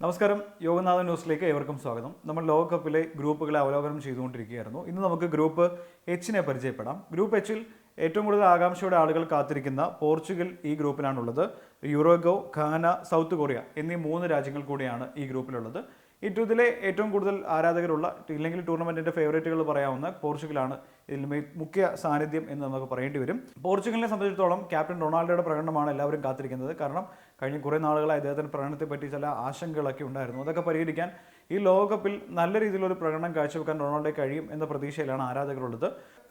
നമസ്കാരം, യോഗനാഥൻ ന്യൂസിലേക്ക് ഏവർക്കും സ്വാഗതം. നമ്മൾ ലോകകപ്പിലെ ഗ്രൂപ്പുകളെ അവലോകനം ചെയ്തുകൊണ്ടിരിക്കുകയായിരുന്നു. ഇന്ന് നമുക്ക് ഗ്രൂപ്പ് എച്ചിനെ പരിചയപ്പെടാം. ഗ്രൂപ്പ് എച്ചിൽ ഏറ്റവും കൂടുതൽ ആകാംക്ഷയോടെ ആളുകൾ കാത്തിരിക്കുന്ന പോർച്ചുഗൽ ഈ ഗ്രൂപ്പിലാണുള്ളത്. യുറോഗോ, ഘാന, സൗത്ത് കൊറിയ എന്നീ 3 രാജ്യങ്ങൾ കൂടിയാണ് ഈ ഗ്രൂപ്പിലുള്ളത്. ഇതിലെ ഏറ്റവും കൂടുതൽ ആരാധകരുള്ള, ഇല്ലെങ്കിൽ ടൂർണമെൻറ്റിൻ്റെ ഫേവറേറ്റുകൾ പറയാവുന്ന പോർച്ചുഗലാണ് ഇതിൽ മുഖ്യ സാന്നിധ്യം എന്ന് നമുക്ക് പറയേണ്ടി വരും. പോർച്ചുഗലിനെ സംബന്ധിച്ചിടത്തോളം ക്യാപ്റ്റൻ റൊണാൾഡോയുടെ പ്രകടനമാണ് എല്ലാവരും കാത്തിരിക്കുന്നത്. കാരണം കഴിഞ്ഞ കുറേ നാളുകളായി അദ്ദേഹത്തിൻ്റെ പ്രകടനത്തെ പറ്റി ചില ആശങ്കകളൊക്കെ ഉണ്ടായിരുന്നു. അതൊക്കെ പരിഹരിക്കാൻ ഈ ലോകകപ്പിൽ നല്ല രീതിയിലൊരു പ്രകടനം കാഴ്ചവെക്കാൻ റൊണാൾഡോയ്ക്ക് കഴിയും എന്ന പ്രതീക്ഷയിലാണ് ആരാധകരുള്ളത്.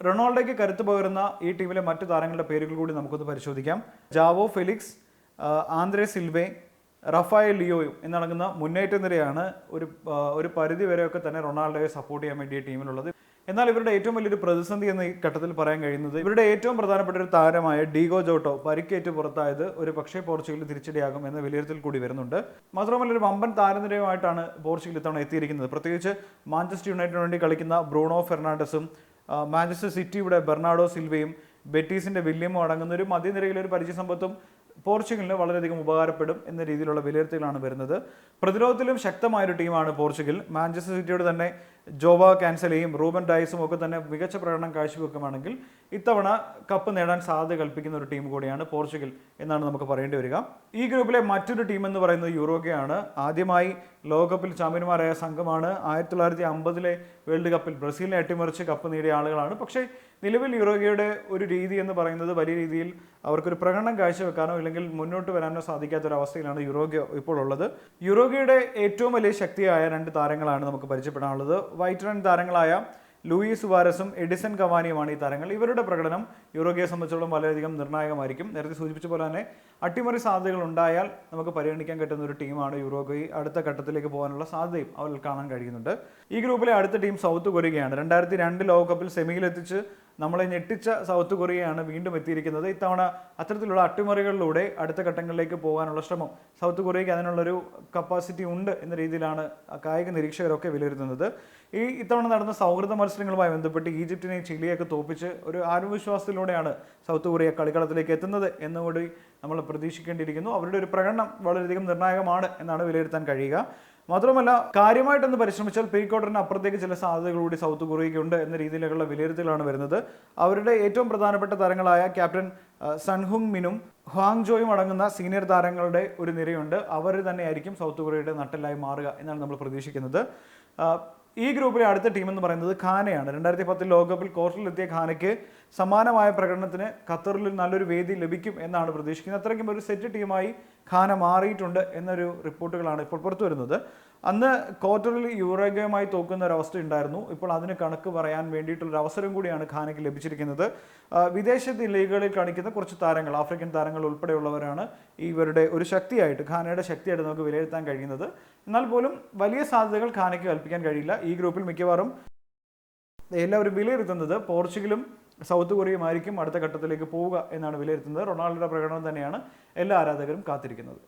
റൊണാൾഡോയ്ക്ക് കരുത്ത് പകരുന്ന ഈ ടീമിലെ മറ്റു താരങ്ങളുടെ പേരുകൾ കൂടി നമുക്കൊന്ന് പരിശോധിക്കാം. ജാവോ ഫെലിക്സ്, ആന്ദ്രേ സിൽവേ, റഫായൽ ലിയോയും എന്നടങ്ങുന്ന മുന്നേറ്റ നിരയാണ് ഒരു പരിധി വരെയൊക്കെ തന്നെ റൊണാൾഡോയെ സപ്പോർട്ട് ചെയ്യാൻ വേണ്ടിയ ടീമിലുള്ളത്. എന്നാൽ ഇവരുടെ ഏറ്റവും വലിയൊരു പ്രതിസന്ധി എന്ന ഈ ഘട്ടത്തിൽ പറയാൻ കഴിയുന്നത് ഇവരുടെ ഏറ്റവും പ്രധാനപ്പെട്ട ഒരു താരമായ ഡീഗോ ജോട്ടോ പരിക്കേറ്റ് പുറത്തായത് ഒരു പക്ഷേ പോർച്ചുഗലിൽ തിരിച്ചടിയാകും എന്ന വിലയിരുത്തൽ കൂടി വരുന്നുണ്ട്. മാത്രമല്ല ഒരു വമ്പൻ താരനിരയുമായിട്ടാണ് പോർച്ചുഗൽ ഇത്തവണ എത്തിയിരിക്കുന്നത്. പ്രത്യേകിച്ച് മാഞ്ചസ്റ്റർ യുണൈറ്റഡിന് വേണ്ടി കളിക്കുന്ന ബ്രൂണോ ഫെർണാണ്ടസും മാഞ്ചസ്റ്റർ സിറ്റിയുടെ ബെർണാഡോ സിൽവയും ബെറ്റീസിന്റെ വില്യമും അടങ്ങുന്ന ഒരു മധ്യനിരയിലെ ഒരു പരിചയസമ്പത്തും പോർച്ചുഗലിന് വളരെയധികം ഉപകാരപ്പെടും എന്ന രീതിയിലുള്ള വിലയിരുത്തലാണ് വരുന്നത്. പ്രതിരോധത്തിലും ശക്തമായൊരു ടീമാണ് പോർച്ചുഗൽ. മാഞ്ചസ്റ്റർ സിറ്റിയോട് തന്നെ ജോവ കാൻസലെയും റൂബൻ ഡയസും ഒക്കെ തന്നെ മികച്ച പ്രകടനം കാഴ്ചവെക്കുകയാണെങ്കിൽ ഇത്തവണ കപ്പ് നേടാൻ സാധ്യത കൽപ്പിക്കുന്ന ഒരു ടീം കൂടിയാണ് പോർച്ചുഗൽ എന്നാണ് നമുക്ക് പറയേണ്ടി വരിക. ഈ ഗ്രൂപ്പിലെ മറ്റൊരു ടീം എന്ന് പറയുന്നത് യുറോഗയാണ്. ആദ്യമായി ലോകകപ്പിൽ ചാമ്പ്യന്മാരായ സംഘമാണ്. 1950 വേൾഡ് കപ്പിൽ ബ്രസീലിനെ അട്ടിമറിച്ച് കപ്പ് നേടിയ ആളുകളാണ്. പക്ഷേ നിലവിൽ യുറോഗയുടെ ഒരു രീതി എന്ന് പറയുന്നത് വലിയ രീതിയിൽ അവർക്കൊരു പ്രകടനം കാഴ്ചവെക്കാനോ ഇല്ലെങ്കിൽ മുന്നോട്ട് വരാനോ സാധിക്കാത്തൊരവസ്ഥയിലാണ് യുറോഗ ഇപ്പോൾ ഉള്ളത്. യുറോഗയുടെ ഏറ്റവും വലിയ ശക്തിയായ 2 താരങ്ങളാണ് നമുക്ക് പരിചയപ്പെടാനുള്ളത്. വൈറ്റ് റൺ താരങ്ങളായ ലൂയിസ് സുവാരസും എഡിസൺ കവാനിയുമാണ് ഈ താരങ്ങൾ. ഇവരുടെ പ്രകടനം യുറോഗയെ സംബന്ധിച്ചിടത്തോളം വളരെയധികം നിർണായകമായിരിക്കും. നേരത്തെ സൂചിപ്പിച്ച പോലെ തന്നെ അട്ടിമറി സാധ്യതകൾ ഉണ്ടായാൽ നമുക്ക് പരിഗണിക്കാൻ പറ്റുന്ന ഒരു ടീമാണ് യുറോഗോയി. അടുത്ത ഘട്ടത്തിലേക്ക് പോകാനുള്ള സാധ്യതയും അവരിൽ കാണാൻ കഴിയുന്നുണ്ട്. ഈ ഗ്രൂപ്പിലെ അടുത്ത ടീം സൗത്ത് കൊറിയയാണ്. 2002 ലോകകപ്പിൽ സെമിയിലെത്തിച്ച് നമ്മളെ ഞെട്ടിച്ച സൗത്ത് കൊറിയയാണ് വീണ്ടും എത്തിയിരിക്കുന്നത്. ഇത്തവണ അത്തരത്തിലുള്ള അട്ടിമറികളിലൂടെ അടുത്ത ഘട്ടങ്ങളിലേക്ക് പോകാനുള്ള ശ്രമം സൗത്ത് കൊറിയയ്ക്ക് അതിനുള്ളൊരു കപ്പാസിറ്റി ഉണ്ട് എന്ന രീതിയിലാണ് കായിക നിരീക്ഷകരൊക്കെ വിലയിരുത്തുന്നത്. ഇത്തവണ നടന്ന സൗഹൃദ മത്സരങ്ങളുമായി ബന്ധപ്പെട്ട് ഈജിപ്തിനെ ചിലിയൊക്കെ തോപ്പിച്ച് ഒരു ആത്മവിശ്വാസത്തിലൂടെയാണ് സൗത്ത് കൊറിയ കളിക്കളത്തിലേക്ക് എത്തുന്നത് എന്നുകൂടി നമ്മൾ പ്രതീക്ഷിക്കേണ്ടിയിരിക്കുന്നു. അവരുടെ ഒരു പ്രകടനം വളരെയധികം നിർണായകമാണ് എന്നാണ് വിലയിരുത്താൻ കഴിയുക. മാത്രമല്ല കാര്യമായിട്ടൊന്ന് പരിശ്രമിച്ചാൽ പ്രീ ക്വാർട്ടറിന് അപ്പുറത്തേക്ക് ചില സാധ്യതകൾ കൂടി സൗത്ത് കൊറിയയ്ക്കുണ്ട് എന്ന രീതിയിലുള്ള വിലയിരുത്തലാണ് വരുന്നത്. അവരുടെ ഏറ്റവും പ്രധാനപ്പെട്ട താരങ്ങളായ ക്യാപ്റ്റൻ സൺഹുങ് മിനും ഹ്വാങ്ജോയും അടങ്ങുന്ന സീനിയർ താരങ്ങളുടെ ഒരു നിരയുണ്ട്. അവർ തന്നെയായിരിക്കും സൗത്ത് കൊറിയയുടെ നട്ടെല്ലായി മാറുക എന്നാണ് നമ്മൾ പ്രതീക്ഷിക്കുന്നത്. ഈ ഗ്രൂപ്പിലെ അടുത്ത ടീം എന്ന് പറയുന്നത് ഘാനയാണ്. 2010 ലോകകപ്പിൽ ക്വാർട്ടറിലെത്തിയ ഘാനയ്ക്ക് സമാനമായ പ്രകടനത്തിന് ഖത്തറിൽ നല്ലൊരു വേദി ലഭിക്കും എന്നാണ് പ്രതീക്ഷിക്കുന്നത്. അത്രയ്ക്കും ഒരു സെറ്റ് ടീമായി ഘാന മാറിയിട്ടുണ്ട് എന്നൊരു റിപ്പോർട്ടുകളാണ് ഇപ്പോൾ പുറത്തു വരുന്നത്. അന്ന് ക്വാർട്ടറിൽ യുറോഗയുമായി തോക്കുന്ന ഒരു അവസ്ഥ ഉണ്ടായിരുന്നു. ഇപ്പോൾ അതിന് കണക്ക് പറയാൻ വേണ്ടിയിട്ടുള്ളൊരു അവസരം കൂടിയാണ് ഘാനയ്ക്ക് ലഭിച്ചിരിക്കുന്നത്. വിദേശ ലീഗുകളിൽ കളിക്കുന്ന കുറച്ച് താരങ്ങൾ, ആഫ്രിക്കൻ താരങ്ങൾ ഉൾപ്പെടെയുള്ളവരാണ് ഇവരുടെ ഒരു ശക്തിയായിട്ട്, ഘാനയുടെ ശക്തിയായിട്ട് നമുക്ക് വിലയിരുത്താൻ കഴിയുന്നത്. എന്നാൽ പോലും വലിയ സാധ്യതകൾ ഘാനയ്ക്ക് കൽപ്പിക്കാൻ കഴിയില്ല. ഈ ഗ്രൂപ്പിൽ മിക്കവാറും എല്ലാവരും വിലയിരുത്തുന്നത് പോർച്ചുഗലും സൗത്ത് കൊറിയയുമായിരിക്കും അടുത്ത ഘട്ടത്തിലേക്ക് പോവുക എന്നാണ് വിലയിരുത്തുന്നത്. റൊണാൾഡോയുടെ പ്രകടനം തന്നെയാണ് എല്ലാ ആരാധകരും കാത്തിരിക്കുന്നത്.